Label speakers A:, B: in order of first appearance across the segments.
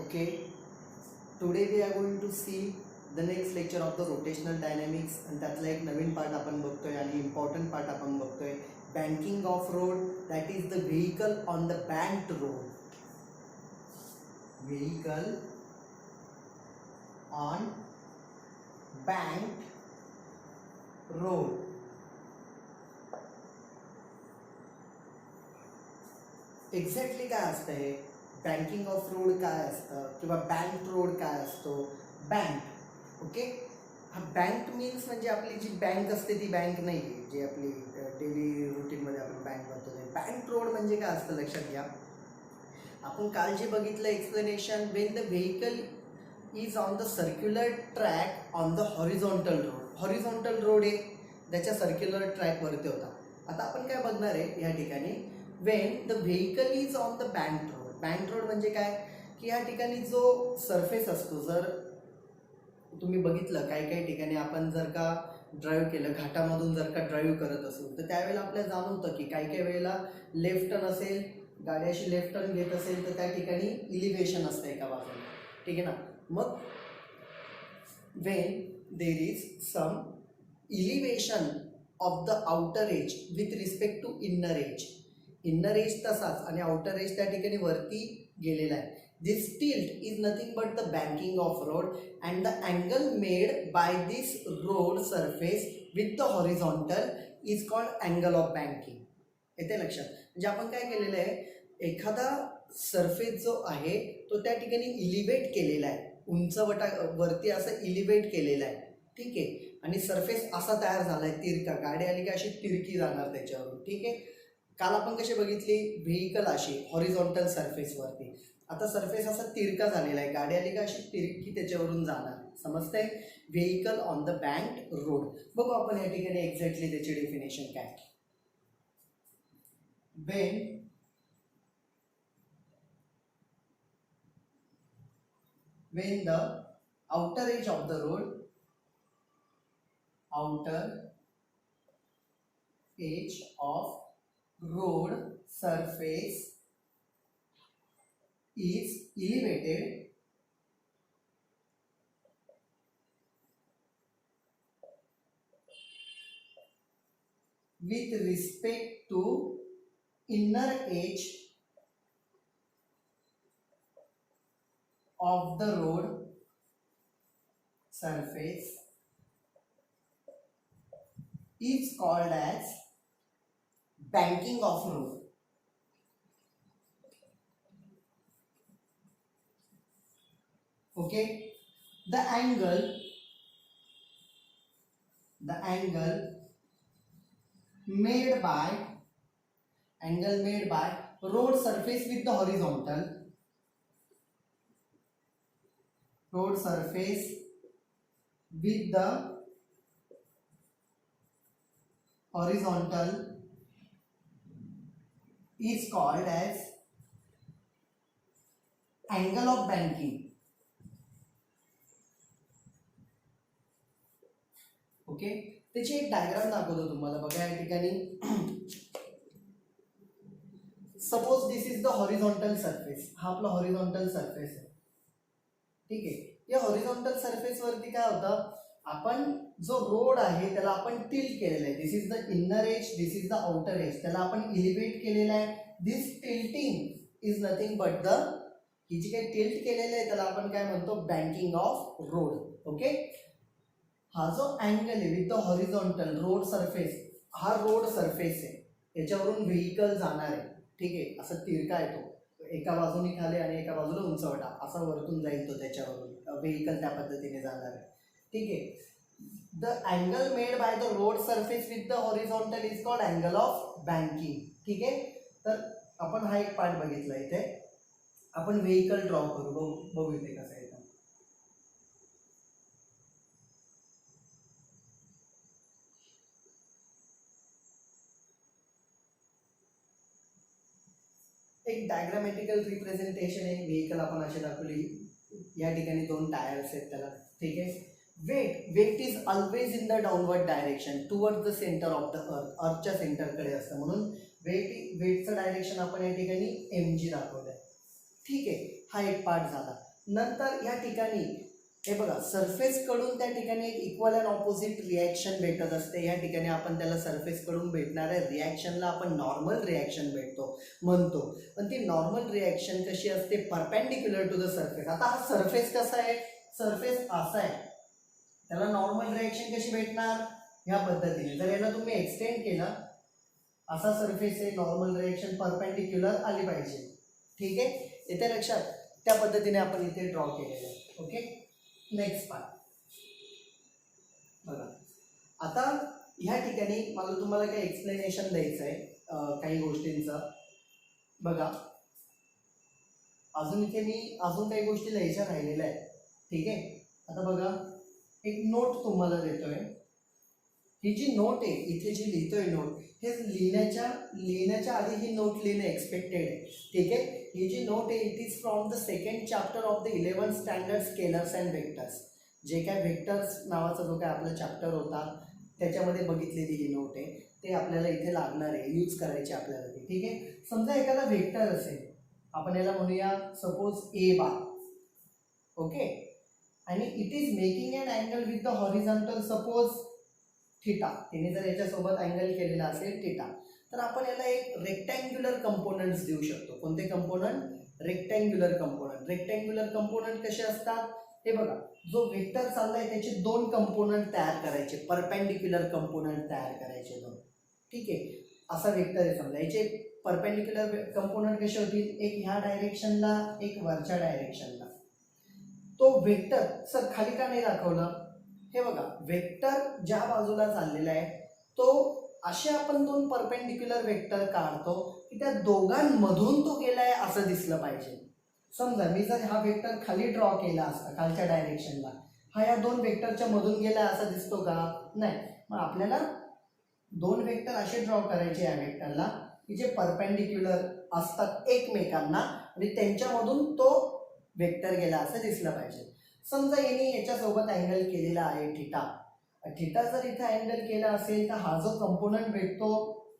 A: Okay, today we are going to see the next lecture of the rotational dynamics and त्यातला एक नवीन part आपण बघतोय आणि important part आपण बघतोय banking of road, that is the vehicle on the banked road. Vehicle on banked road. Exactly काय असतं हे बँकिंग ऑफ रोड काय असतं किंवा बँक रोड काय असतो बँक. ओके, हा बँक मीन्स म्हणजे आपली जी बँक असते ती बँक नाही आहे जी आपली डेली रुटीनमध्ये आपण बँक बनतो ते. बँक रोड म्हणजे काय असतं लक्षात घ्या. आपण काल जे बघितलं explanation, Wien the vehicle is on the circular track on the horizontal road. Horizontal road आहे त्याच्या सर्क्युलर ट्रॅकवरती होता. आता आपण काय बघणार आहे या ठिकाणी, Wien the vehicle is on the bank road. Bank road म्हणजे काय की या ठिकाणी जो सरफेस असतो, जर तुम्ही बघितलं काही काही ठिकाणी आपण जर का ड्राईव्ह केलं, घाटामधून जर का ड्राईव्ह करत असू तर त्यावेळेला आपल्याला जाणवतं की काही काही वेळेला लेफ्ट टर्न असेल, गाडी अशी लेफ्ट टर्न घेत असेल तर त्या ठिकाणी इलिव्हेशन असतं एका बाजूला, ठीक आहे ना. मग when there is some elevation of the outer edge with respect to inner edge. Inner edge तसाच आणि आउटर एज त्या ठिकाणी वरती गेलेला आहे. This tilt is nothing but the banking of road and the angle made by this road surface with the horizontal is called angle of banking. येते लक्षात. म्हणजे आपण काय केलेलं आहे, एखादा सरफेस जो आहे तो त्या ठिकाणी इलिव्हेट केलेला आहे, उंचवटा वरती असं इलिव्हेट केलेलं आहे, ठीक आहे. आणि सरफेस असा तयार झाला आहे तिरका, गाडी आली की अशी तिरकी जाणार त्याच्यावरून, ठीक आहे. काल आपण कशी बघितली, व्हेकल अशी हॉरिझॉन्टल सरफेसवरती, आता सरफेस असा तिरका झालेला आहे, गाडी आली का अशी तिरकी त्याच्यावरून जाणार. समजतंय. Vehicle on the bank road. बघू आपण या ठिकाणी एक्झॅक्टली त्याची डेफिनेशन काय. when the outer edge of the road, outer edge of road surface is elevated with respect to inner edge of the road surface is called as banking of road. Okay, the angle made by road surface with the horizontal is called as angle of banking. Okay, त्याची एक diagram दाखवतो तुम्हाला. बघा या ठिकाणी suppose this is the horizontal surface. हा आपला horizontal surface आहे, ठीक आहे. या हॉरिझॉन्टल सरफेस वरती काय होतं, आपण जो रोड आहे त्याला आपण टिल्ट केलेला आहे. This is the inner edge, this is the outer edge, त्याला आपण इलिव्हेट केलेला आहे. This tilting is nothing but the, ही जी काही टिल्ट केलेलं आहे त्याला आपण काय म्हणतो, बँकिंग ऑफ रोड. ओके, हा जो अँगल आहे with the horizontal road surface, हा रोड सरफेस आहे, याच्यावरून व्हेकल जाणार आहे, ठीक आहे. असं तिरका आहे तो, एका बाजूने खाली आणि एका बाजूला उंचवटा असा वरतून जाईल तो, त्याच्यावरून व्हेकल त्या पद्धतीने जाणार आहे, ठीक आहे. The angle made by the road surface with the horizontal is called angle of banking, ठीक आहे. तर आपण हा एक पार्ट बघितला. इथे आपण व्हेकल ड्रॉ करू, बघू इथे कसं आहे. एक डायग्रामॅटिकल रिप्रेझेंटेशन आहे. व्हेकल आपण अशी दाखवली, या ठिकाणी दोन टायर्स आहेत त्याला, ठीक आहे. Weight is always in the downward direction towards the centre of the earth. अर्थच्या सेंटरकडे असतं, म्हणून वेटचं डायरेक्शन आपण या ठिकाणी mg दाखवलंय, ठीक आहे. हा एक पार्ट झाला. नंतर या ठिकाणी हे बघा सरफेस कडून त्या ठिकाणी एक इक्वल अँड ऑपोजिट रिॲक्शन भेटत असते. या ठिकाणी आपण त्याला सरफेस कडून भेटणाऱ्या रिॲक्शनला आपण नॉर्मल रिॲक्शन म्हणतो. पण ती नॉर्मल रिॲक्शन कशी असते, परपेंडिक्युलर टू द सरफेस. आता हा सरफेस कसा आहे, सरफेस असा आहे, त्याला नॉर्मल रिॲक्शन कशी भेटणार, ह्या पद्धतीने. जर याला तुम्ही एक्सटेंड केलं, असा सरफेस आहे, नॉर्मल रिॲक्शन परपेंडिक्युलर आली पाहिजे. ठीक आहे, इथे लक्षात त्या पद्धतीने आपण इथे ड्रॉ केलेलं आहे. ओके, नेक्स्ट पार्ट बघा. आता ह्या ठिकाणी मला तुम्हाला काही एक्सप्लेनेशन द्यायचं आहे काही गोष्टींचं. बघा अजून इथे मी अजून काही गोष्टी लिहायच्या राहिलेल्या आहेत. ठीक आहे, आता बघा एक नोट तुम्हाला देतोय. ही जी नोट आहे, इथे जी लिहितोय नोट, हे लिहिण्याच्या आधी ही नोट लिहिणं एक्सपेक्टेड आहे. ठीक आहे, ही जी नोट आहे it is from the second chapter of the 11th standard scalars and vectors. जे काय वेक्टर्स नावाचा जो काय आपला चॅप्टर होता त्याच्यामध्ये बघितलेली ही नोट आहे. ते आपल्याला इथे लागणार आहे, यूज करायची आपल्याला ती. ठीक आहे, समजा एखादा वेक्टर असेल, आपण याला म्हणूया सपोज ए बार. ओके, आणि it is making an angle with the horizontal suppose theta. तिने जर याच्यासोबत अँगल केलेला असेल थिटा, तर आपण याला एक रेक्टँग्युलर कंपोनंट्स देऊ शकतो. कोणते component, rectangular component. Rectangular component कसे असतात, हे बघा, जो वेक्टर चाललाय त्याचे दोन कंपोनंट तयार करायचे, परपेंडिक्युलर कंपोनंट तयार करायचे दोन. ठीक आहे, असा वेक्टर आहे समजा, याचे परपेंडिक्युलर कंपोनंट कसे होतील, एक ह्या डायरेक्शनला, एक वरच्या डायरेक्शनला. तो वेक्टर सर खाली का नाही दाखवलं, हे बघा, वेक्टर ज्या बाजूला चाललेला आहे तो असे आपण दोन परपेंडिक्युलर वेक्टर काढतो की त्या दोघांमधून तो गेलाय असं दिसलं पाहिजे. समजा मी जर हा वेक्टर खाली ड्रॉ केला असता खालच्या डायरेक्शनला, हा या दोन वेक्टरच्या मधून गेला असा दिसतो का, नाही. मग आपल्याला दोन वेक्टर असे ड्रॉ करायचे या वेक्टरला की जे परपेंडिक्युलर असतात एकमेकांना आणि त्यांच्यामधून तो वेक्टर गेला असं दिसलं पाहिजे. समजा यांनी याच्यासोबत अँगल केलेला आहे थिटा. थिटा जर इथे अँगल केला असेल तर हा जो कंपोनंट भेटतो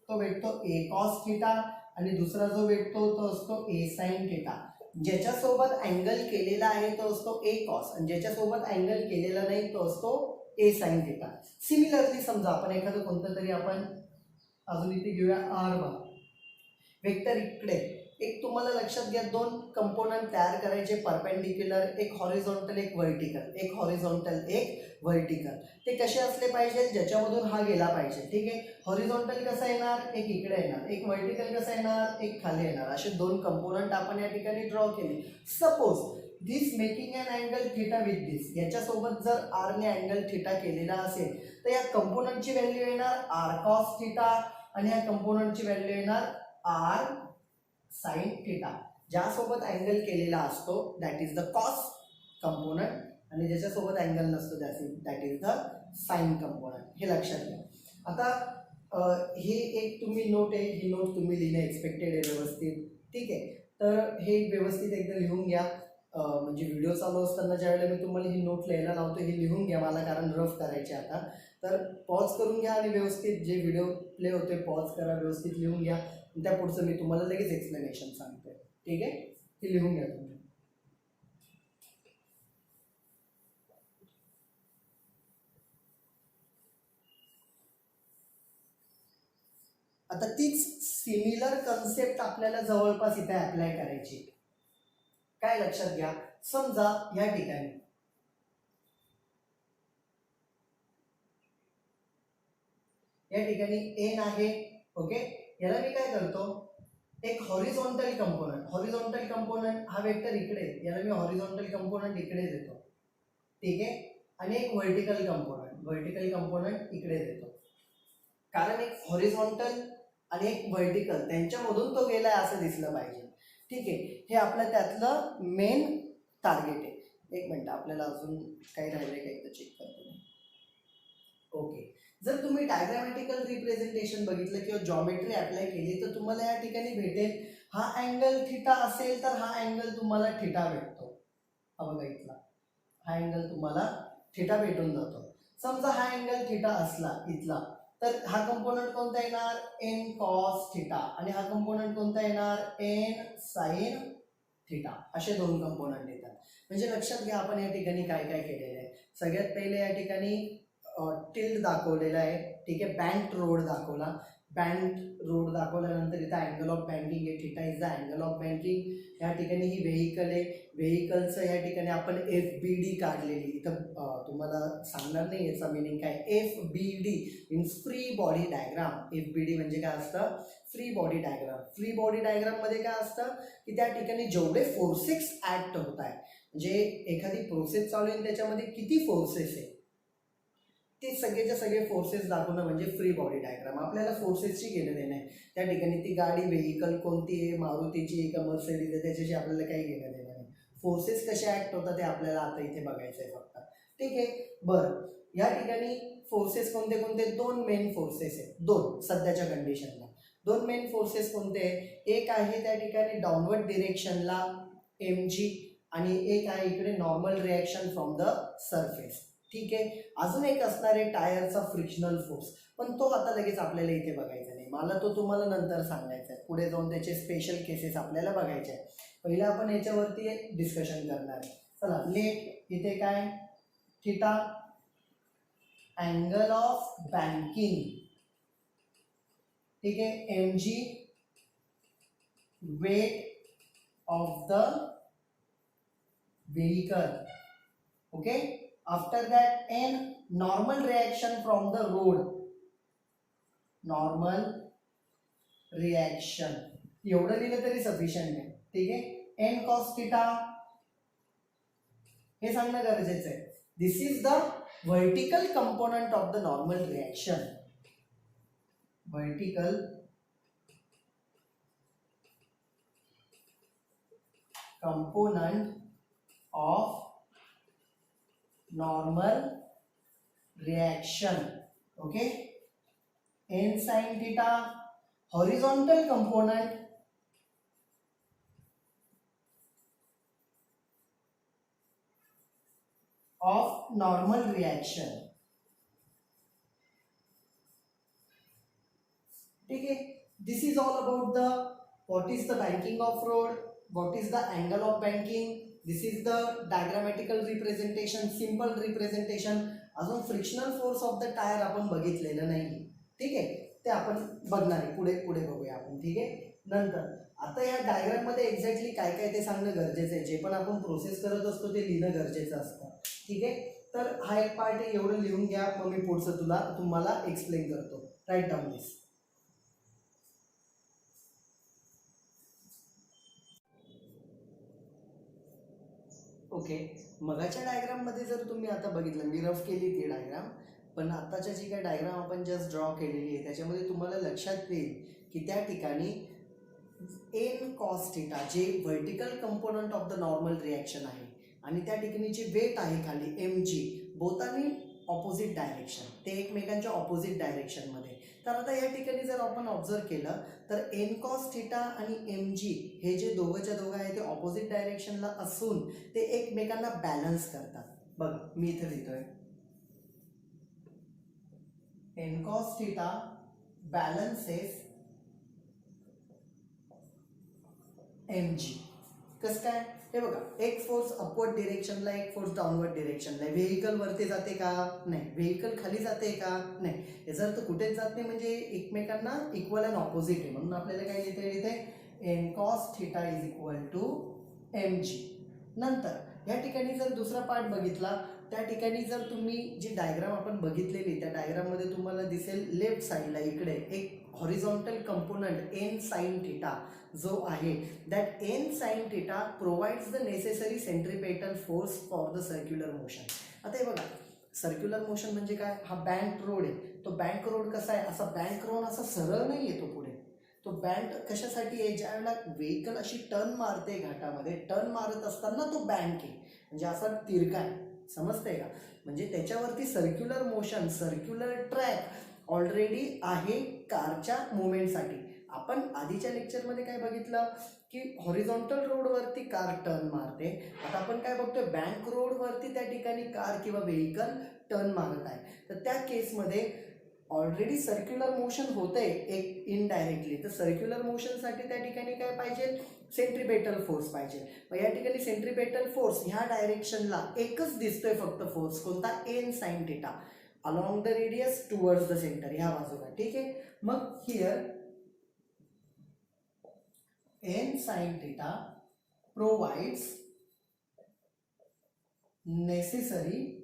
A: तो भेटतो ए कॉस थिटा आणि दुसरा जो भेटतो तो असतो ए साइन थिटा. ज्याच्यासोबत अँगल केलेला आहे तो असतो ए कॉस आणि ज्याच्यासोबत अँगल केलेला नाही तो असतो ए साइन थिटा. सिमिलरली समजा आपण एखादं कोणतं तरी आपण अजून इथे घेऊया आर बार. वेक्टर इकडे एक तुम्हाला लक्षात घ्या, दोन कंपोनंट तयार करायचे परपेंडिक्युलर, एक हॉरिझॉन्टल एक व्हर्टिकल, एक हॉरिझॉन्टल एक व्हर्टिकल. ते कसे असले पाहिजे, ज्याच्यामधून हा गेला पाहिजे. ठीक आहे, हॉरिझॉन्टल कसा येणार, एक इकडे येणार, एक व्हर्टिकल कसा येणार, एक खाली येणार. असे दोन कंपोनंट आपण या ठिकाणी ड्रॉ केले. Suppose this making an angle theta with this, याच्यासोबत जर आर ने अँगल थिटा केलेला असेल तर या कंपोनंटची व्हॅल्यू येणार आर कॉस थिटा आणि या कंपोनंटची व्हॅल्यू येणार आर साइन थिटा. ज्यासोबत अँगल केलेला असतो that is the cos component आणि ज्याच्यासोबत अँगल नसतो that is the sine component. हे लक्षात घ्या. आता हे एक तुम्ही नोट आहे, ही नोट तुम्ही लिहिणं एक्सपेक्टेड आहे व्यवस्थित. ठीक आहे, तर हे व्यवस्थित एकदा लिहून घ्या. म्हणजे व्हिडिओ चालू असताना ज्यावेळेला मी तुम्हाला ही नोट लिहायला लावतो हे लिहून घ्या मला, कारण रफ करायचे आता. तर पॉज करून घ्या आणि व्यवस्थित जे व्हिडिओ प्ले होते पॉज करा, व्यवस्थित लिहून घ्या. त्या पुढचं मी तुम्हाला लगेच एक्सप्लेनेशन सांगते. ठीक आहे, हे लिहून घ्या तुम्ही. आता तीच सिमिलर कन्सेप्ट आपल्याला जवळपास इथे अप्लाय करायची. काय लक्षात घ्या, समजा या ठिकाणी एन आहे. ओके, याला मी काय करतो, एक हॉरिझॉन्टल कंपोनंट हा वेक्टर इकडे, याला मी हॉरिझॉन्टल कंपोनंट इकडे देतो. ठीक आहे, आणि एक व्हर्टिकल कंपोनंट इकडे देतो. कारण एक हॉरिझॉन्टल आणि एक व्हर्टिकल त्यांच्यामधून तो गेलाय असं दिसलं पाहिजे. ठीक आहे, हे आपलं त्यातलं मेन टार्गेट आहे. एक मिनिट, आपल्याला अजून काही राहिले का एकदा चेक करतो. ओके, जर तुम्ही डायग्रामॅटिकल रिप्रेझेंटेशन बघितलं किंवा जॉमेट्री अप्लाय केली तर तुम्हाला या ठिकाणी भेटेल हा अँगल थिटा असेल तर हा अँगल तुम्हाला थिटा भेटतो. हा बघा इथला हा अँगल तुम्हाला थिटा भेटून जातो. समजा हा अँगल थिटा असला इथला तर हा कंपोनंट कोणता येणार, एन कॉस थिटा आणि हा कंपोनंट कोणता येणार, एन साइन थिटा असे दोन कंपोनंट येतात. म्हणजे लक्षात घ्या आपण या ठिकाणी काय काय केलेलं आहे. सगळ्यात पहिले या ठिकाणी टिल्ड दाखवलेला आहे, ठीक आहे. बँक रोड दाखवला, बँक रोड दाखवल्यानंतर इथं अँगल ऑफ बँकिंग आहे, theta is the angle of banking. या ठिकाणी ही व्हेकल आहे, व्हेकलचं या ठिकाणी आपण FBD काढलेली. इथं तुम्हाला सांगणार नाही याचा मिनिंग काय. FBD means free body diagram. FBD म्हणजे काय असतं, free body diagram. Free body diagram मध्ये काय असतं की त्या ठिकाणी जेवढे फोर्सेस ऍक्ट होत आहे, म्हणजे एखादी प्रोसेस चालू आहे त्याच्यामध्ये किती फोर्सेस आहे ते सगळेच्या सगळे फोर्सेस दाखवणं म्हणजे फ्री बॉडी डायग्राम. आपल्याला फोर्सेसची घेणं देणं आहे. त्या ठिकाणी ती गाडी व्हेकल कोणती आहे, मारुतीची आहे का मर्सिडीज आहे, त्याच्याशी आपल्याला काही घेणं देणं नाही. फोर्सेस कसे ऍक्ट होतात ते आपल्याला आता इथे बघायचं आहे फक्त, ठीक आहे. बरं, या ठिकाणी फोर्सेस कोणते कोणते, दोन मेन फोर्सेस आहेत, दोन सध्याच्या कंडिशनला. दोन मेन फोर्सेस कोणते, एक आहे त्या ठिकाणी डाऊनवर्ड डिरेक्शनला mg आणि एक आहे इकडे normal reaction from the surface, ठीक आहे. अजून एक असणार आहे टायरचा फ्रिक्शनल फोर्स, पण तो आता लगेच आपल्याला इथे बघायचा नाही, मला तो तुम्हाला नंतर सांगायचा आहे. पुढे जाऊन त्याचे स्पेशल केसेस आपल्याला बघायचे आहे. पहिलं आपण याच्यावरती एक डिस्कशन करणार आहे. चला, लेट इथे काय थिटा अँगल ऑफ बँकिंग, ठीक आहे. mg weight of the vehicle, okay. After that n normal reaction from the road, normal reaction एवढं लिहिलं तरी सफिशियंट आहे, ठीक आहे. n cos theta हे सांगणं गरजेचं आहे. This is the vertical component of the normal reaction, vertical component of normal reaction, okay. n sin theta horizontal component of normal reaction, ठीक है. This is all about the what is the banking of road, what is the angle of banking. This is the diagrammatical representation, simple representation. अजून frictional force of the tyre आपण बघितलेलं नाही, ठीक आहे. ते आपण बघणार आहे, पुढे पुढे बघूया आपण, ठीक आहे. नंतर आता या डायग्राम मध्ये एक्झॅक्टली काय काय ते सांगणं गरजेचं आहे. जे पण आपण प्रोसेस करत असतो ते लिहिणं गरजेचं असतं, ठीक आहे. तर हा एक पार्ट आहे, एवढं लिहून घ्या, मग मी पुढचं तुम्हाला एक्सप्लेन करतो. राईट डाऊन दिस. ओके, मगाच्या डायग्राममध्ये जर तुम्ही आता बघितलं, मी रफ केली ती डायग्राम, पण आताच्या जी काही डायग्राम आपण जस्ट ड्रॉ केलेली आहे त्याच्यामध्ये तुम्हाला लक्षात येईल की त्या ठिकाणी एन कॉस थिटा जे vertical component of the normal reaction आहे आणि त्या ठिकाणी जे वेट आहे खाली mg, बोथांनी ऑपोजिट डायरेक्शन, ते एकमेकांच्या ऑपोजिट डायरेक्शनमध्ये. तर आता या ठिकाणी जर आपण ऑब्झर्व केलं तर एन कॉस थिटा आणि mg हे जे दोघंच्या दोघं आहे ते ऑपोजिट डायरेक्शनला असून ते एकमेकांना बॅलन्स करतात. बघ मी इथे लिहितोय N cos theta balances mg. कसं काय, हे बघा, एक फोर्स अपवर्ड डिरेक्शनला, एक फोर्स डाऊनवर्ड डिरेक्शनला. व्हेकल वरती जाते का, नाही. व्हेकल खाली जाते का, नाही. याचा अर्थ कुठेच जात नाही, म्हणजे एकमेकांना इक्वल अँड ऑपोजिट आहे. म्हणून आपल्याला काय लिहिता येते, N cos theta is equal to mg. नंतर या ठिकाणी जर दुसरा पार्ट बघितला, त्या ठिकाणी जर तुम्ही जी डायग्राम आपण बघितलेली त्या डायग्राममध्ये तुम्हाला दिसेल लेफ्ट साईडला इकडे एक horizontal component N sine theta जो आहे, that N sine theta provides the necessary centripetal force for the circular motion. आता हे बघा, सर्क्युलर मोशन म्हणजे काय, हा बँक रोड आहे. तो बँक रोड कसा आहे, असा बँक रोड असा सरळ नाही येतो पुढे. तो बँक कशासाठी आहे, ज्या वेळेला व्हेकल अशी टर्न मारते घाटामध्ये, टर्न मारत असताना तो बँक आहे, म्हणजे असा तिरका आहे. समजतंय का, म्हणजे त्याच्यावरती circular motion, circular track already आहे कारच्या मुवमेंटसाठी. आपण आधीच्या लेक्चरमध्ये काय बघितलं की हॉरिझॉन्टल रोडवरती कार टर्न मारते. आता आपण काय बघतोय, बँक रोडवरती त्या ठिकाणी कार किंवा व्हेकल टर्न मारत आहे. तर त्या केसमध्ये ऑलरेडी सर्क्युलर मोशन होतंय एक इनडायरेक्टली. तर सर्क्युलर मोशनसाठी त्या ठिकाणी काय पाहिजे, सेंट्रिपेटल फोर्स पाहिजे. मग या ठिकाणी सेंट्रिपेटल फोर्स ह्या डायरेक्शनला एकच दिसतोय फक्त फोर्स, कोणता? N sine theta along the radius towards the centre, ह्या बाजूला. ठीक आहे. मग here N sine theta provides necessary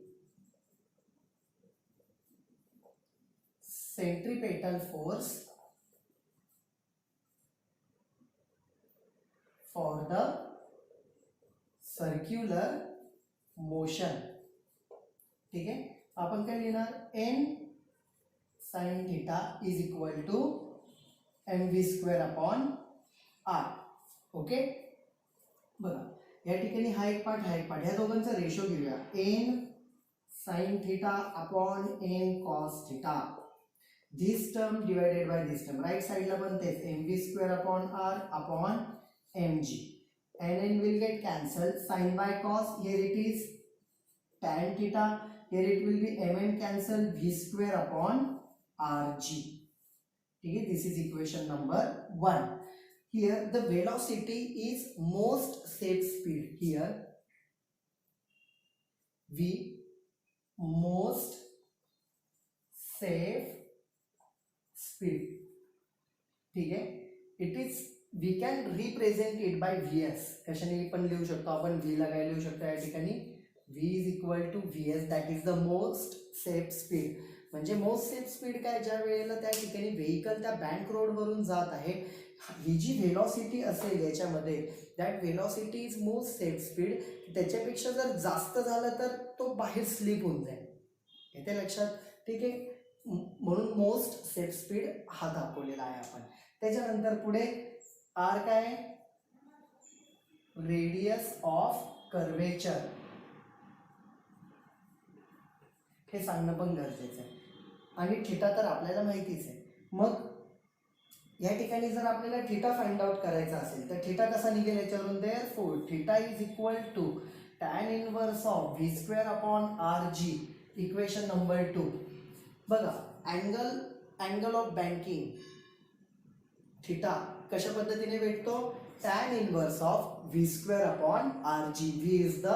A: centripetal force for the circular motion. ठीक आहे. आपण काय लिहिणार? n sin theta is equal to mv square upon r. Okay. बघा या ठिकाणी हा एक पार्ट, हा एक पार्ट, ह्या दोघांचा रेशो घेऊया. n sin theta upon n cos theta. This term divided by this term. Right side ला पण तेच mv square upon r upon mg. n will get cancelled. Sin by cos, here it is tan theta. Here it will be mn cancelled, v square upon rg. Okay, this is equation number 1. Here the velocity is most safe speed. Here v most safe speed. ठीक आहे. It is we can represent it by vs. कशाने पण लिहू शकतो आपण? v ला काय लिहू शकतो या ठिकाणी? v is equal to vs, that is the most safe speed. म्हणजे मोस्ट सेफ स्पीड काय? ज्या वेळेला त्या ठिकाणी व्हेकल त्या बँक रोडवरून जात आहे, ही जी व्हेलॉसिटी असेल याच्यामध्ये, that velocity is most safe speed. त्याच्यापेक्षा जर जास्त झालं तर तो बाहेर स्लिप होऊन जाईल. येते लक्षात? ठीक आहे. म्हणून मोस्ट सेफ स्पीड हा दाखवलेला आहे आपण. त्याच्यानंतर पुढे आर काय? Radius of curvature. हे सांगणं पण गरजेचं आहे. आणि थिटा तर आपल्याला माहितीच आहे. मग या ठिकाणी जर आपल्याला थिटा फाइंड आउट करायचा असेल तर थिटा कसा निघेल याच्यावरून? Therefore theta is equal to tan inverse of v square upon rg. Equation number 2. बघा अँगल ऑफ बँकिंग थिटा कशा पद्धतीने भेटतो? tan inverse of v square upon rg. v is the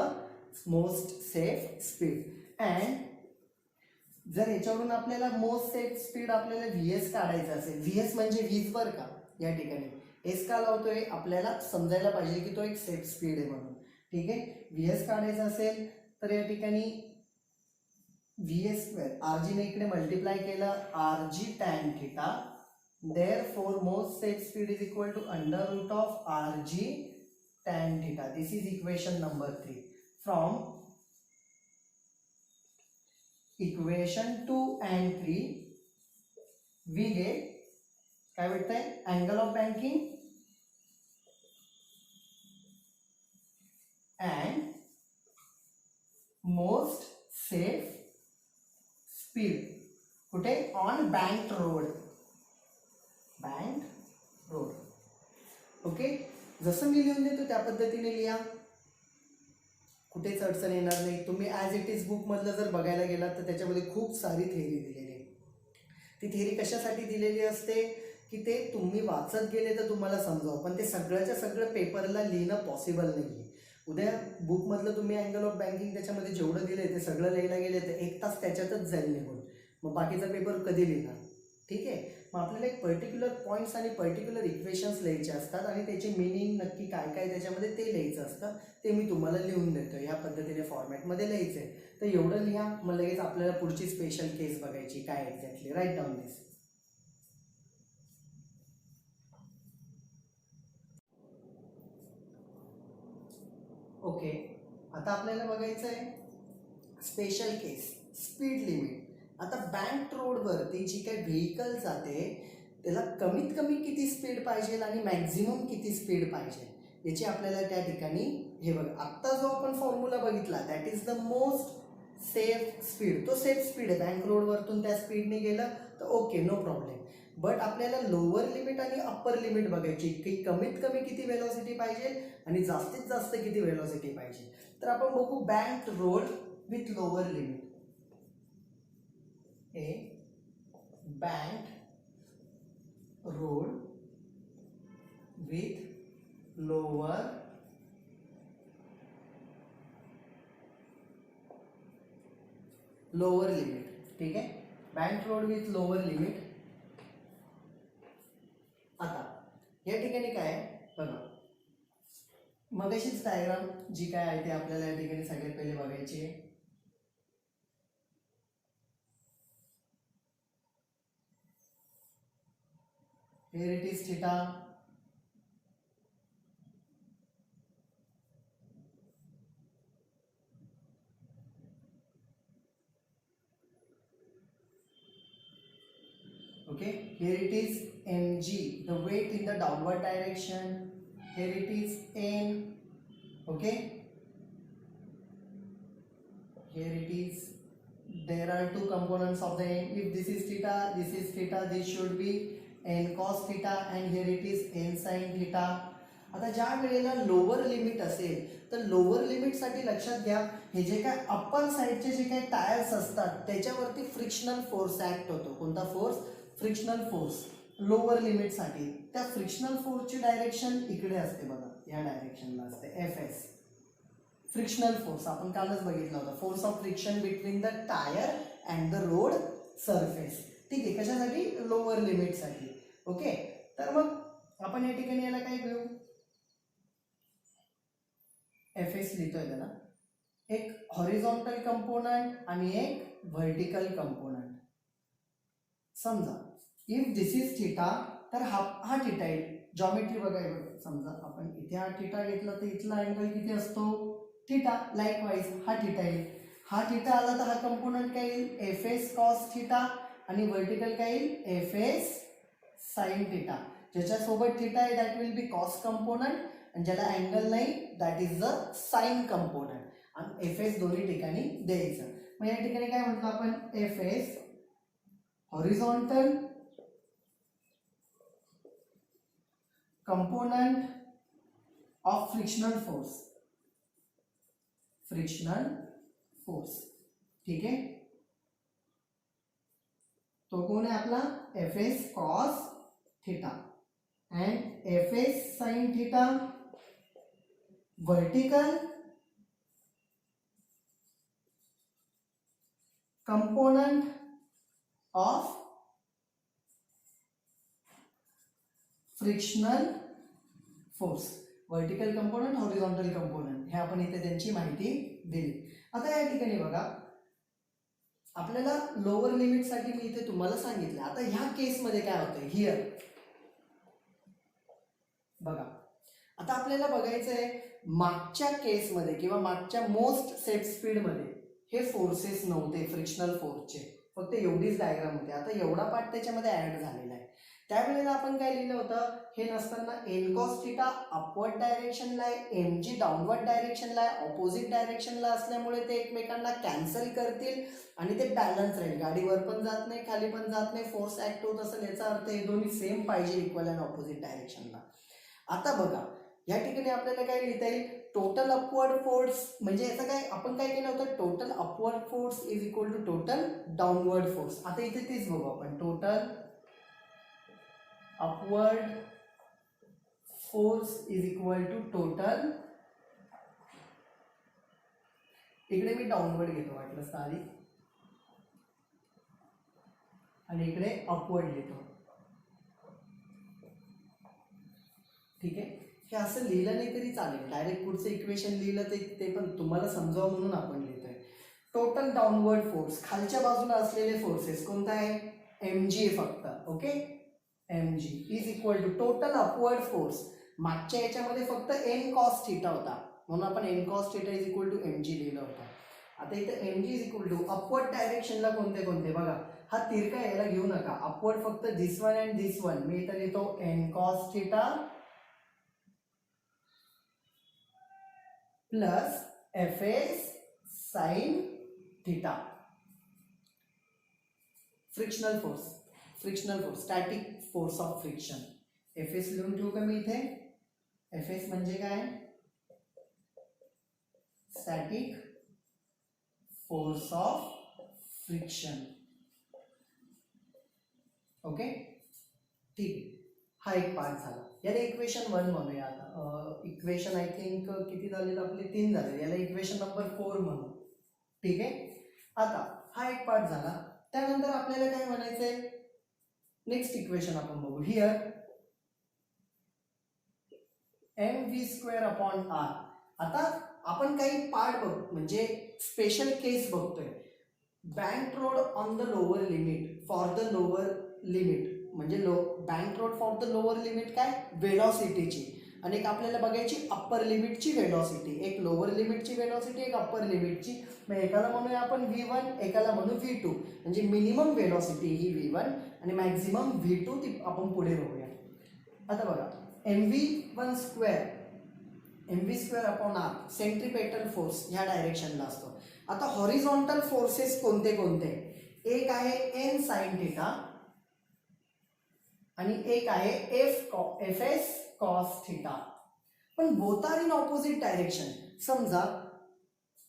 A: most safe speed. And जर याच्यावरून आपल्याला most safe speed आपल्याला vs काढायचं असेल, vs म्हणजे वीज बरं का, या ठिकाणी s का लावतोय? आपल्याला समजायला पाहिजे की तो एक सेफ स्पीड आहे म्हणून. ठीक आहे. vs काढायचं असेल तर या ठिकाणी vs स्क्वेअर rg ने इकडे मल्टिप्लाय केलं, rg tan theta. Therefore most safe speed is equal to under root of rg tan theta. This is equation number 3. From equation 2 and 3 we get काय भेटतंय? Angle of banking and most safe speed. कुठे? On bank road. Bank road. Okay. जसं मी लिहून देतो त्या पद्धतीने लिहा, कुठेच अडचण येणार नाही. तुम्ही ॲज इट इज बुकमधलं जर बघायला गेलात तर त्याच्यामध्ये खूप सारी थेअरी दिलेली आहे. ती थेअरी कशासाठी दिलेली असते की ते तुम्ही वाचत गेले तर तुम्हाला समजावं, पण ते सगळ्याच्या सगळं पेपरला लिहिणं पॉसिबल नाही आहे. उद्या बुकमधलं तुम्ही अँगल ऑफ बँकिंग त्याच्यामध्ये जेवढं दिलं आहे ते सगळं लिहायला गेले तर 1 तास त्याच्यातच जाईल निघून. मग बाकीचा पेपर कधी लिहिणार? ठीक आहे. मग आपल्याला एक पर्टिक्युलर पॉईंट्स आणि पर्टिक्युलर इक्वेशन्स लिहायचे असतात आणि त्याचे मिनिंग नक्की काय काय त्याच्यामध्ये ते लिहायचं असतं. ते मी तुम्हाला लिहून देतो. ह्या पद्धतीने फॉर्मॅटमध्ये लिहायचं आहे. तर एवढं लिहा. मग लगेच आपल्याला पुढची स्पेशल केस बघायची काय एक्झॅक्टली. राईट डाऊन दिस. ओके. आता आपल्याला बघायचं आहे स्पेशल केस, स्पीड लिमिट. आता बँक रोडवरती जी काही व्हेकल जाते त्याला कमीत कमी किती स्पीड पाहिजे आणि मॅक्झिमम किती स्पीड पाहिजे याची आपल्याला त्या ठिकाणी हे बघा. आत्ता जो आपण फॉर्म्युला बघितला that is the most safe speed. तो सेफ स्पीड आहे. बँक रोडवरतून त्या स्पीडने गेलं तर ओके, नो प्रॉब्लेम. बट आपल्याला लोअर लिमिट आणि अप्पर लिमिट बघायची की कमीत कमी किती वेलॉसिटी पाहिजे आणि जास्तीत जास्त किती वेलॉसिटी पाहिजे. तर आपण बघू bank road with lower limit. A bank road with lower limit. ठीक आहे, bank load with lower limit. आता या ठिकाणी काय बघा, मगाशीच डायग्राम जी काय आहे ते आपल्याला या ठिकाणी सगळ्यात पहिले बघायची आहे. Here it is theta. Okay, here it is mg, the weight in the downward direction. Here it is n. Okay, here it is, there are two components of the n. If this is theta, this is theta, this should be n cos theta, and here it is n sin theta. आता ज्या वेळेला lower limit असेल तर lower limit साठी लक्षात घ्या, हे जे काय अप्पर साइडचे जे काही टायर्स असतात त्याच्यावरती फ्रिक्शनल फोर्स ऍक्ट होतो. कोणता force? Frictional force. Lower limit साठी त्या फ्रिक्शनल फोर्सची डायरेक्शन इकडे असते बघा, या डायरेक्शनला असते Fs. फ्रिक्शनल फोर्स आपण कालच बघितला होता, force of friction between the tyre and the road surface. ठीक आहे, कशासाठी? लोअर लिमिट साठी. ओके, तर मग आपण या ठिकाणी याला काय घेऊ? Fs लिहितोय त्याला, एक हॉरिझॉन्टल कंपोनंट आणि एक व्हर्टिकल कंपोनंट. समजा इफ दिस इज थीटा, तर हा थीटा येईल. जॉमेट्री बघायला समजा आपण इथे हा थीटा घेतला तर इथला अँगल किती असतो? थीटा. लाईकवाईज हा थीटा येईल. हा थीटा आला तर हा कंपोनंट काय येईल? Fs cos थीटा, आणि व्हर्टिकल काय येईल? Fs sin theta. ज्याच्यासोबत थीटा आहे that will be cos component, आणि ज्याला अँगल नाही that is the sine component. आणि Fs दोन्ही ठिकाणी द्यायचं. मग या ठिकाणी काय म्हटलं आपण? Fs horizontal component of frictional force. Frictional force. ठीक आहे, तो कोण आहे आपला? Fs cos theta and Fs sin theta. Vertical component of frictional force. Vertical component, horizontal component, हे आपण इथे त्यांची माहिती दिली. आता या ठिकाणी बघा, आपल्याला लोअर लिमिट साठी मी इथे तुम्हाला सांगितलं. आता ह्या केसमध्ये काय होतंय? हिअर बघा, आता आपल्याला बघायचं आहे मागच्या केसमध्ये किंवा मागच्या मोस्ट सेट स्पीडमध्ये हे फोर्सेस नव्हते फ्रिक्शनल फोर्सचे, फक्त एवढीच डायग्राम होती. आता एवढा पार्ट त्याच्यामध्ये ऍड झालेला आहे. त्यावेळेला आपण काय लिहिलं होतं? हे नसताना एन कॉस थीटा अपवर्ड डायरेक्शनला आहे, mg डाऊनवर्ड डायरेक्शनला आहे. ऑपोजिट डायरेक्शनला असल्यामुळे ते एकमेकांना कॅन्सल करतील आणि ते बॅलन्स राहील. गाडी वर पण जात नाही, खाली पण जात नाही, फोर्स ऍक्ट होत असेल, याचा अर्थ हे दोन्ही सेम पाहिजे, इक्वल अँड ऑपोजिट डायरेक्शनला. आता बघा या ठिकाणी आपल्याला काय लिहिता येईल? Total upward force. म्हणजे याचं काय आपण काय केलं होतं? Total upward force is equal to total downward force. आता इथे तेच बघू आपण, total upward force is equal to total, इकडे मी डाऊनवर्ड घेतो वाटलंच आधी, आणि इकडे अपवर्ड घेतो. ठीक आहे, हे असं लिहिलं नाही तरी चालेल, डायरेक्ट पुढचं इक्वेशन लिहिलं ते पण तुम्हाला समजावं म्हणून आपण लिहितोय. टोटल डाऊनवर्ड फोर्स, खालच्या बाजूला असलेले फोर्सेस कोणता आहे? mg फक्त. Okay, mg is equal to total upward force. मागच्या याच्यामध्ये फक्त n cos थीटा होता म्हणून आपण n cos theta is equal to mg लिहिलं होतं. आता इथे mg is equal to upward डायरेक्शनला कोणते कोणते बघा, हा तिरका याला घेऊ नका, अपवर्ड फक्त दिस वन अँड दिस वन. मी इथे लिहितो n cos theta plus Fs sin theta. Frictional force, static force of friction. Fs लिहून ठेवू का मी इथे? Fs म्हणजे काय? Static force of friction. Okay, ठीक. हा एक पार्ट झाला. याला इक्वेशन 1 म्हणूया. आता इक्वेशन आय थिंक किती झालेत आपले, 3 झाले. याला इक्वेशन नंबर 4 म्हणू. ठीक आहे. आता हा एक पार्ट झाला. त्यानंतर आपल्याला काय म्हणायचंय, नेक्स्ट इक्वेशन आपण बघू. Here mv²/r. आता आपण काही पार्ट बघ, म्हणजे स्पेशल केस बघतोय. Bank road on the lower limit for the lower limit, म्हणजे bank road for the lower limit काय, वेलॉसिटीची, आणि एक आपल्याला बघायची अप्पर लिमिटची वेलॉसिटी. एक लोअर लिमिटची वेलॉसिटी, एक अप्पर लिमिटची. मग एकाला म्हणूया आपण v1, एकाला म्हणू v2. म्हणजे मिनिमम वेलॉसिटी ही v1 आणि मॅक्झिमम v2 ती आपण पुढे बघूया. आता बघा, mv²/r सेंट्रिपेटल फोर्स ह्या डायरेक्शनला असतो. आता हॉरिझॉन्टल फोर्सेस कोणते कोणते, एक आहे n sin थिटा आणि एक आहे fs cos थिटा. पण both are in opposite direction. समजा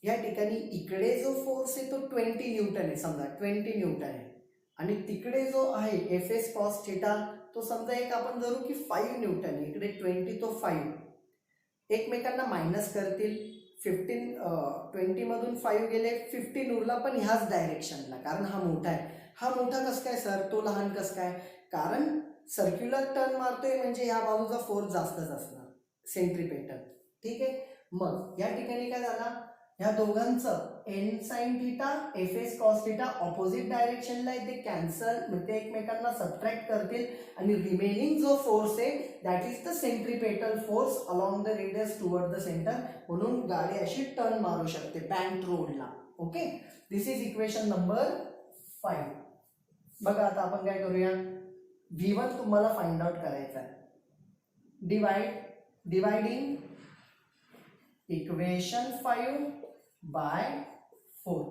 A: या ठिकाणी इकडे जो फोर्स आहे तो 20 न्यूटन आहे, समजा 20 न्यूटन आहे, आणि तिकडे जो आहे fs cos थिटा तो समजा एक आपण धरू की 5 न्यूटन आहे. इकडे 20 तो 5, एकमेकांना मायनस करतील. 20 मधून 5 गेले, 15 उरला, पण ह्याच डायरेक्शनला, कारण हा मोठा आहे. हा मोठा कसं काय सर, तो लहान कसं काय, कारण सर्क्युलर टर्न मारतोय म्हणजे ह्या बाजूचा फोर्स जास्तच असणार, सेंट्रिपेटल. ठीक आहे. मग या ठिकाणी काय झाला, ह्या दोघांचं n sin theta fs cos theta opposite डायरेक्शनला आहे, ते कॅन्सल, म्हणजे एकमेकांना सबट्रॅक्ट करतील, आणि रिमेनिंग जो फोर्स आहे that is the centripetal force along the radius toward the centre. म्हणून गाडी अशी टर्न मारू शकते बँक रोडला. Okay, this is equation number 5. बघा आता आपण काय करूया, v1 तुम्हाला फाइंड आउट करायचा आहे. Dividing equation 5 by 4.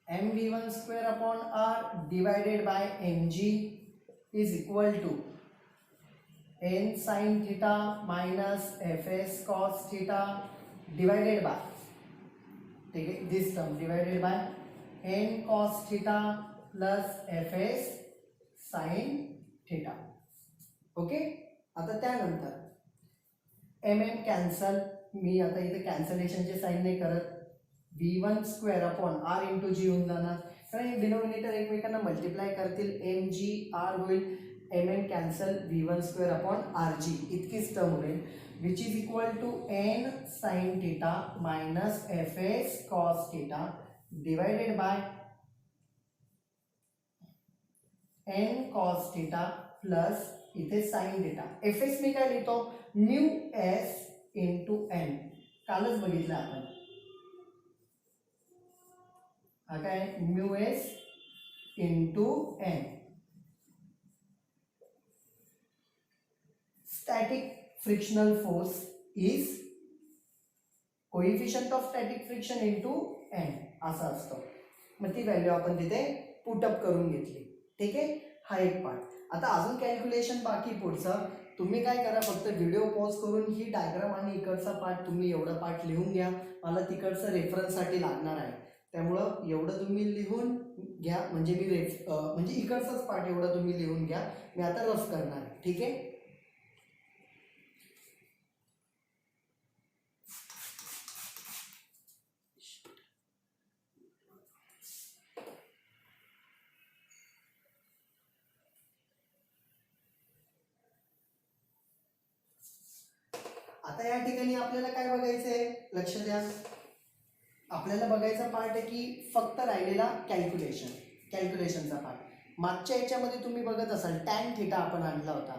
A: mv²/r divided by mg is equal to n sin theta minus fs cos theta divided by, ठीक है, this term divided by n cos theta plus fs sin theta. Okay. आता त्यानंतर mn cancel, मी आता इथे कॅन्सलेशनचे sine नाही करत. v1²/r into जी होऊन जाणार, कारण डिनोमिनेटर एकमेकांना मल्टिप्लाय करतील. mgr होईल, mn कॅन्सल, v1²/rg इतकीच टर्म होईल, which is equal to n sin theta minus fs cos theta divided by n cos theta plus इथे sin थिटा. fs मी काय लिहितो, म्यू s इंटू n. कालच बघितलं आपण, हा काय mu S into N. Static frictional force is coefficient of static friction into N असं असतं. मग ती व्हॅल्यू आपण तिथे पुटअप करून घेतली. ठीक आहे. हा एक पार्ट. आता अजून कॅल्क्युलेशन बाकी पुढचं. तुम्ही काय करा, फक्त व्हिडिओ पॉज करून ही डायग्राम आणि इकडचा पार्ट तुम्ही एवढा पार्ट लिहून घ्या. मला तिकडचं रेफरन्ससाठी लागणार आहे, त्यामुळं एवढं तुम्ही लिहून घ्या. म्हणजे म्हणजे इकडचाच पार्ट एवढं तुम्ही लिहून घ्या. मी आता रफ करणार आहे. ठीक आहे. आता या ठिकाणी आपल्याला काय बघायचंय, लक्ष द्या. आपल्याला बघायचा पार्ट आहे की फक्त राहिलेला कॅल्क्युलेशनचा पार्ट. मागच्या याच्यामध्ये तुम्ही बघत असाल टॅन थिटा आपण आणला होता.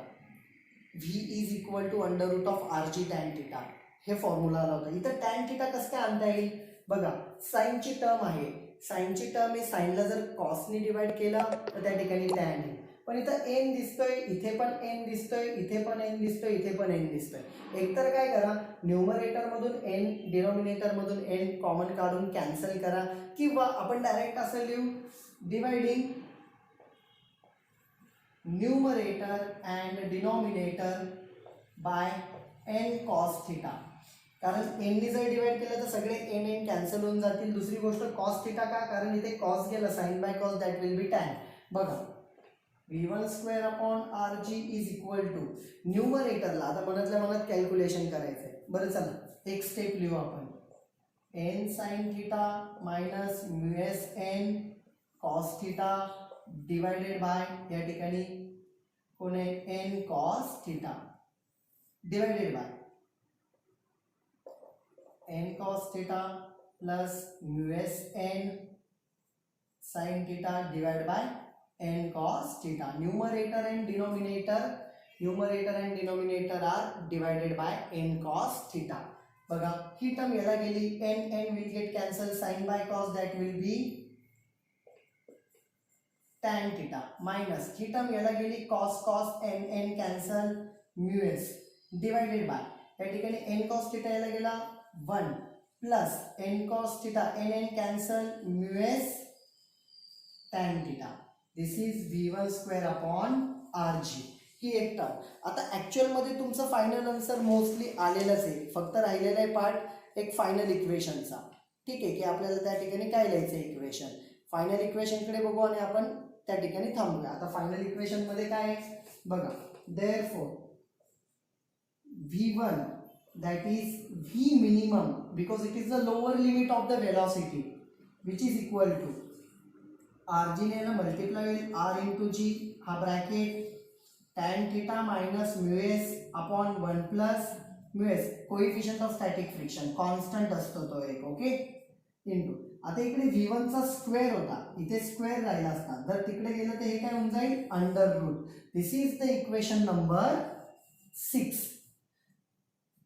A: v is equal to √rg tan theta हे फॉर्म्युला आला होता. इथं टॅन थिटा कसं काय आणता येईल बघा. साईनची टर्म आहे, साईनची टर्म आहे, साईनला जर कॉसने डिवाइड केला तर त्या ठिकाणी टॅन आहे. पण इथं एन दिसतोय, इथे पण एन दिसतोय, इथे पण एन दिसतोय, इथे पण एन दिसतोय. एकतर काय करा, न्यूमरेटर मधून एन, डिनॉमिनेटर मधून एन कॉमन काढून कॅन्सल करा, किंवा आपण डायरेक्ट असं लिहू, dividing numerator and denominator by N cos theta. कारण एननी जर डिवाइड केलं तर सगळे एन एन कॅन्सल होऊन जातील. दुसरी गोष्ट कॉस थिटा का, कारण इथे कॉस गेला, sine by cos that will be tan. बघा V1 square upon R G is equal to न्यूमरेटरला आता मनातल्या मनात कॅल्क्युलेशन करायचंय. बरं चला एक स्टेप लिहू आपण. N sine theta minus mu S N cos theta divided by या ठिकाणी कोण आहे N cos theta divided by N cos theta plus mu S N sine theta divide by n cos theta. Numerator and denominator are divided by n cos theta. बघा ही term याला गेली n will get cancelled, sin by cos that will be tan theta minus he term याला गेली cos n cancel mu s divided by या ठिकाणी n cos theta याला गेला 1 plus n cos theta n cancel mu s tan theta. This is V1 square upon R g. ही एक term. आता actual मध्ये तुमचं फायनल आन्सर मोस्टली आलेलंच आहे, फक्त राहिलेला आहे पार्ट एक फायनल इक्वेशनचा. ठीक आहे की आपल्याला त्या ठिकाणी काय लिहायचं आहे इक्वेशन. फायनल इक्वेशनकडे बघू आणि आपण त्या ठिकाणी थांबूया. आता फायनल इक्वेशन मध्ये काय आहे बघा. Therefore V1 that is V minimum because it is the lower limit of the velocity which is equal to rg ने ना मल्टीप्लाई होईल r इंटू जी हा bracket tan theta minus mu S upon 1 plus mu S coefficient of static friction constant असतो तो एक. Okay into आता इकडे V1 चा स्क्वेअर होता इथे स्क्वेअर राहिला असता जर तिकडे गेलं तर हे काय होऊन जाईल under root. This is the equation number 6.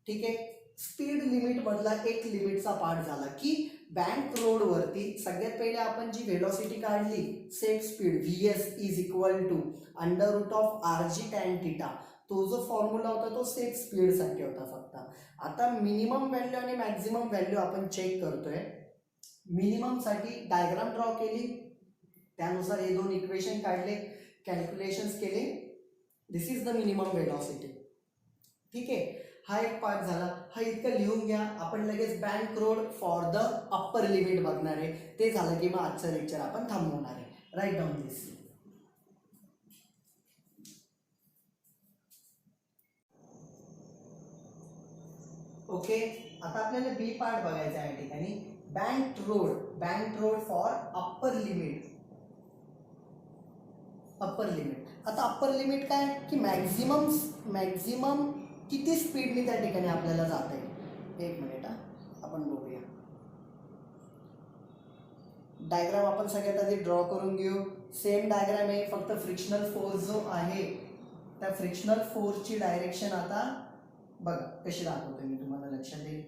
A: ठीक आहे. स्पीड लिमिट मधला एक लिमिटचा पार्ट झाला की बँक रोड वरती सगळ्यात पहिले आपण जी व्हेलॉसिटी काढली safe speed Vs is equal to under root of R G tan theta. तो जो फॉर्म्युला होता तो सेट स्पीड साठी होता फक्त. आता मिनिमम व्हॅल्यू आणि मॅक्झिमम व्हॅल्यू आपण चेक करतोय. मिनिमम साठी डायग्राम ड्रॉ केली त्यानुसार हे दोन इक्वेशन काढले कॅल्क्युलेशन्स केले. दिस इज द मिनिमम व्हेलॉसिटी. ठीक आहे. हा एक पार्ट झाला. हा इतकं लिहून घ्या. आपण लगेच bank road for the upper limit बघणार आहे. ते झालं की मग आजचं लेक्चर आपण थांबवणार आहे. राईट डाऊन दिस. ओके आता आपल्याला बी पार्ट बघायचा आहे या ठिकाणी. Bank road for upper limit. आता अप्पर लिमिट काय की मॅक्झिमम किती स्पीडने त्या ठिकाणी आपल्याला जात आहे. एक मिनिट आपण बघूया. डायग्राम आपण सगळ्यात आधी ड्रॉ करून घेऊ. सेम डायग्राम आहे फक्त फ्रिक्शनल फोर्स जो आहे त्या फ्रिक्शनल फोर्सची डायरेक्शन आता बघा कशी दाखवतो मी तुम्हाला लक्षात येईल.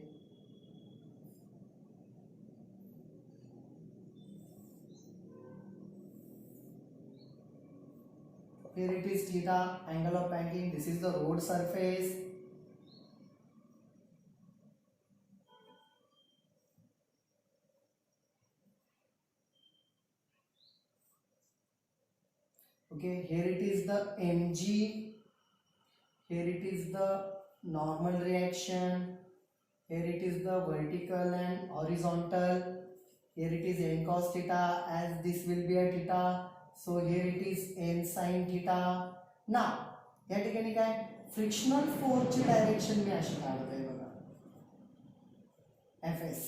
A: Here it is theta, angle of banking. This is the road surface. Okay, here it is the mg. Here it is the normal reaction. Here it is the vertical and horizontal. Here it is n cos theta as this will be a theta. So here it is n sin theta. Now या ठिकाणी काय frictional फोर्सची direction मी अशी काढतोय बघा Fs.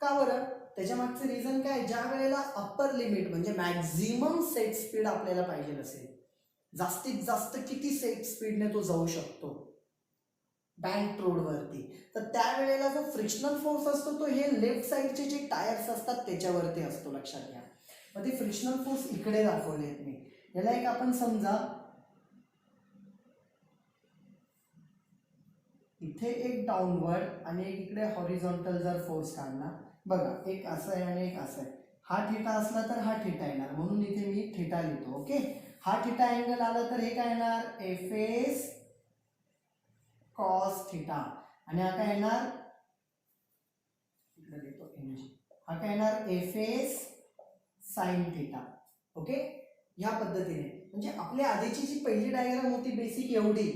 A: का बरं त्याच्या मागचं रिझन काय ज्या वेळेला अप्पर लिमिट म्हणजे मॅक्झिमम सेट स्पीड आपल्याला पाहिजे असेल जास्तीत जास्त किती सेट स्पीडने तो जाऊ शकतो बँक रोडवरती तर त्यावेळेला जो फ्रिक्शनल फोर्स असतो तो हे लेफ्ट साईडचे जे टायर्स असतात त्याच्यावरती असतो. लक्षात घ्या. मग ते फ्रिक्शनल फोर्स इकडे दाखवले आहेत मी. याला एक आपण समजा इथे एक डाऊनवर्ड आणि एक इकडे हॉरिझॉन्टल जर फोर्स काढला बघा एक असं आहे आणि एक असं आहे. हा थिटा असला तर हा थिटा येणार म्हणून इथे मी थिटा लिहितो. ओके हा थिटा अँगल आला तर हे काय येणार Fs cos थिटा आणि हा काय येणार इकडे देतो mg. हा काय येणार Fs साइन थिटा. ओके या पद्धतीने म्हणजे आपल्या आधीची जी पहिली डायग्राम होती बेसिक एवढी.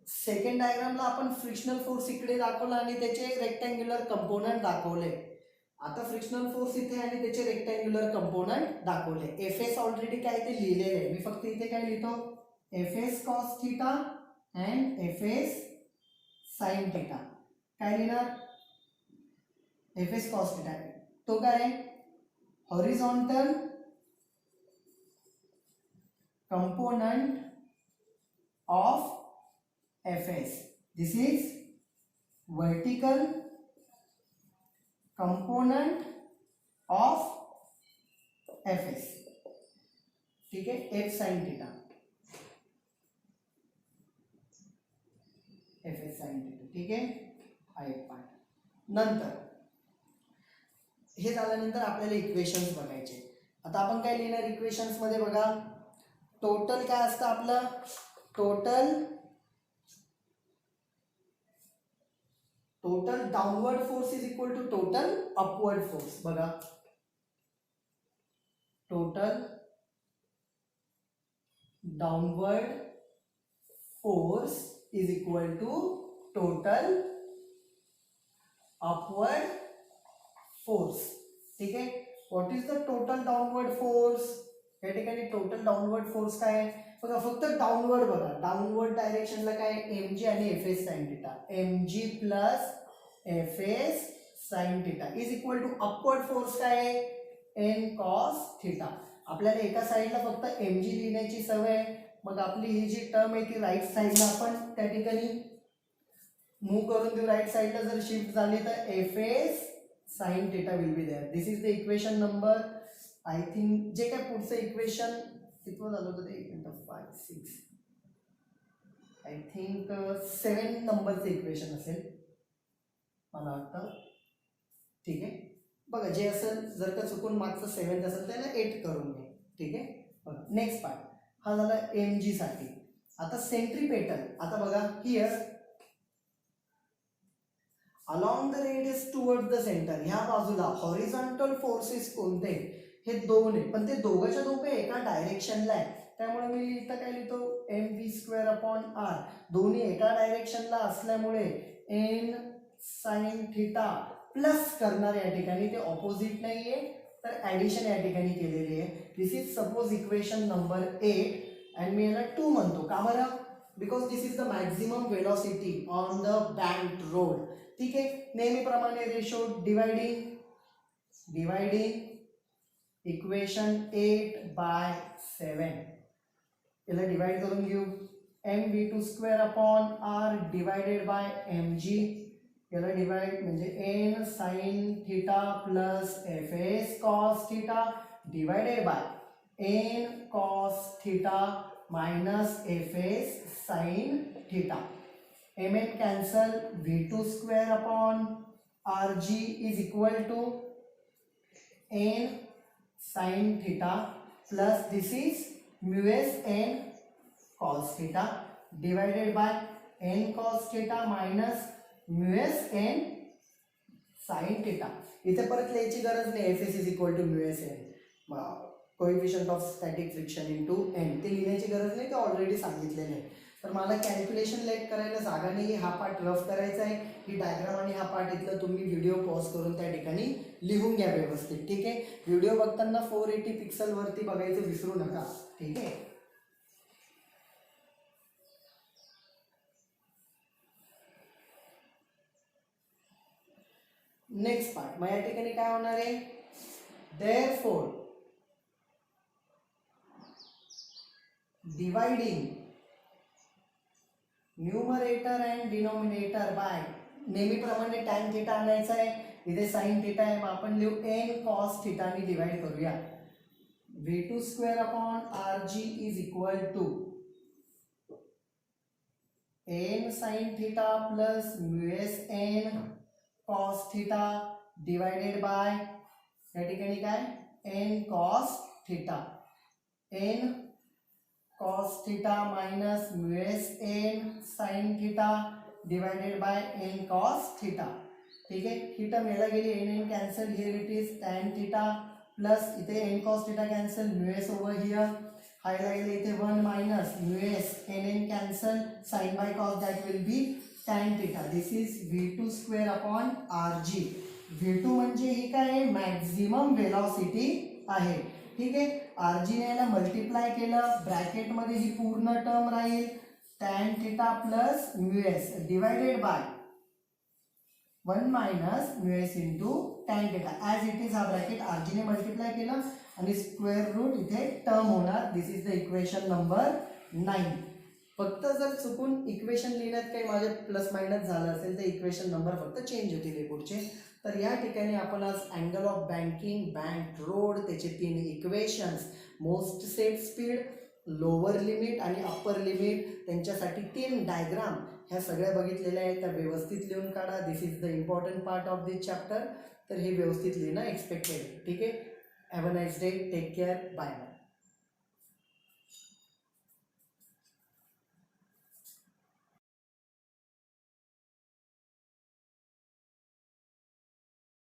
A: सेकंड डायग्रामला आपण फ्रिक्शनल फोर्स इकडे दाखवला आणि त्याचे रेक्टँग्युलर कंपोनंट दाखवले. आता फ्रिक्शनल फोर्स इथे आणि त्याचे रेक्टँग्युलर कंपोनंट दाखवले. एफ एस ऑलरेडी काय ते लिहिलेले आहे, मी फक्त इथे काय लिहितो, F S cos theta and F S sine theta. काय लिहिणार, एफ एस कॉस थिटा तो काय आहे, horizontal component of F S. This is vertical component of F S. ठीक है, F sine theta, F S sine theta. ठीक आहे, हा एक पार्ट. नंतर हे झाल्यानंतर आपल्याला इक्वेशन्स बघायचे. आता आपण काय लिहिणार इक्वेशन्स मध्ये बघा, टोटल काय असतं आपलं, total downward force is equal to total upward force. बघा, total downward force is equal to total upward force. ठीक आहे, what is the total downward force. या ठिकाणी टोटल डाउनवर्ड फोर्स काय आहे बघा, फक्त डाउनवर्ड बघा, डाउनवर्ड डायरेक्शनला काय एम जी आणि F S sine theta, M G plus F S sine theta is equal to upward force काय आहे, एन कॉस थिटा. आपल्याला एका साईडला फक्त एम जी लिहिण्याची सवय आहे, मग आपली ही जी टर्म आहे ती राईट साईडला आपण त्या ठिकाणी मूव्ह करून देऊ. राईट साईडला जर शिफ्ट झाली तर F S sine theta will be there. This is the equation number, I think जे काय पुढचं इक्वेशन कितवं झालं होतं ते 5 6 आय थिंक 7 नंबरचं इक्वेशन असेल मला वाटतं. ठीक आहे, बघा जे असेल, जर का चुकून मागचं 7 असेल त्याला 8 करून घे. ठीक आहे, बघा नेक्स्ट पार्ट हा झाला एम जी साठी. आता सेंट्रीपेटल, आता बघा here along the radius towards the centre, ह्या बाजूला हॉरिझॉन्टल फोर्सेस कोणते, हे दोन आहे, पण ते दोघांच्या दोघे एका डायरेक्शनला आहे. त्यामुळे मी इथं काय लिहितो, M V square upon R. दोन्ही एका डायरेक्शनला असल्यामुळे एन साइन थिटा प्लस करणार या ठिकाणी ते ऑपोजिट नाहीये तर ॲडिशन या ठिकाणी केलेली आहे. This is suppose equation number 8 and मी याला 2 म्हणतो. का बरं, because this is the maximum velocity on the banked road. ठीक आहे, नेहमीप्रमाणे रेशो डिवायडिंग इक्वेशन 8/7 याला डिवाइड करून घेऊ. M V two square upon R divided by M G, याला डिवाइड म्हणजे N sine theta plus F S cos theta divided by N cos theta minus F S sine theta. M N cancel, v2 square upon R G is equal to N sine theta plus this is mu S N cos theta divided by N cos theta minus mu S N sine theta. इथे परत लिहायची गरज नाही, F S is equal to mu S N coefficient of static friction into N, ते लिहिण्याची गरज नाही, ते ऑलरेडी सांगितलेलं आहे. तर मला कॅल्क्युलेशन लेट करायला जागा नाही, हा पार्ट रफ करायचा आहे. ही डायग्राम आणि हा पार्ट इथलं तुम्ही व्हिडिओ पॉज करून त्या ठिकाणी लिहून घ्या व्यवस्थित. ठीक आहे, व्हिडिओ बघताना 480 पिक्सलवरती बघायचं विसरू नका. ठीक आहे, नेक्स्ट पार्ट मग या ठिकाणी काय होणार आहे, therefore dividing numerator and denominator bye, नेहमीप्रमाणे टॅन थिटा आणायचा आहे, इथे साइन थिटा आहे, मग आपण लिहू एन कॉस थिटाने डिवाइड करूया. v2 square upon R G is equal to N sine theta plus mu S N cos theta divided by या ठिकाणी काय N cos theta, N cos theta minus mu s n sin theta divided by n cos theta. ठीक आहे, theta मेला गेली, n cancel, here it is tan theta plus इथे n cos theta cancel, mu s over here, हायला गेले इथे 1 minus mu s n cancel, sin by cos that will be tan theta. This is v2 square upon rg. v2 म्हणजे ही काय आहे, maximum velocity आहे. ठीक आहे. RG ने याला मल्टिप्लाय केलं, ब्रॅकेटमध्ये ही पूर्ण टर्म राहील tan theta plus mu s divided by 1 minus mu s into tan theta. As it is हा ब्रॅकेट RG ने मल्टिप्लाय केलं आणि स्क्वेअर रूट इथे टर्म होणार. दिस इज द इक्वेशन नंबर 9. फक्त जर चुकून इक्वेशन लिहिण्यात काही माझे प्लस मायनस झालं असेल तर इक्वेशन नंबर फक्त चेंज होतील हे पुढचे. तर या ठिकाणी आपण आज angle of banking, bank road, त्याचे 3 equations, most set speed, lower limit आणि अप्पर लिमिट, त्यांच्यासाठी 3 डायग्राम ह्या सगळ्या बघितलेल्या आहेत. त्या व्यवस्थित लिहून काढा. This is the important part of this chapter. तर हे व्यवस्थित लिहिणं एक्सपेक्टेड. ठीक आहे. Have a nice day. Take care. Bye bye.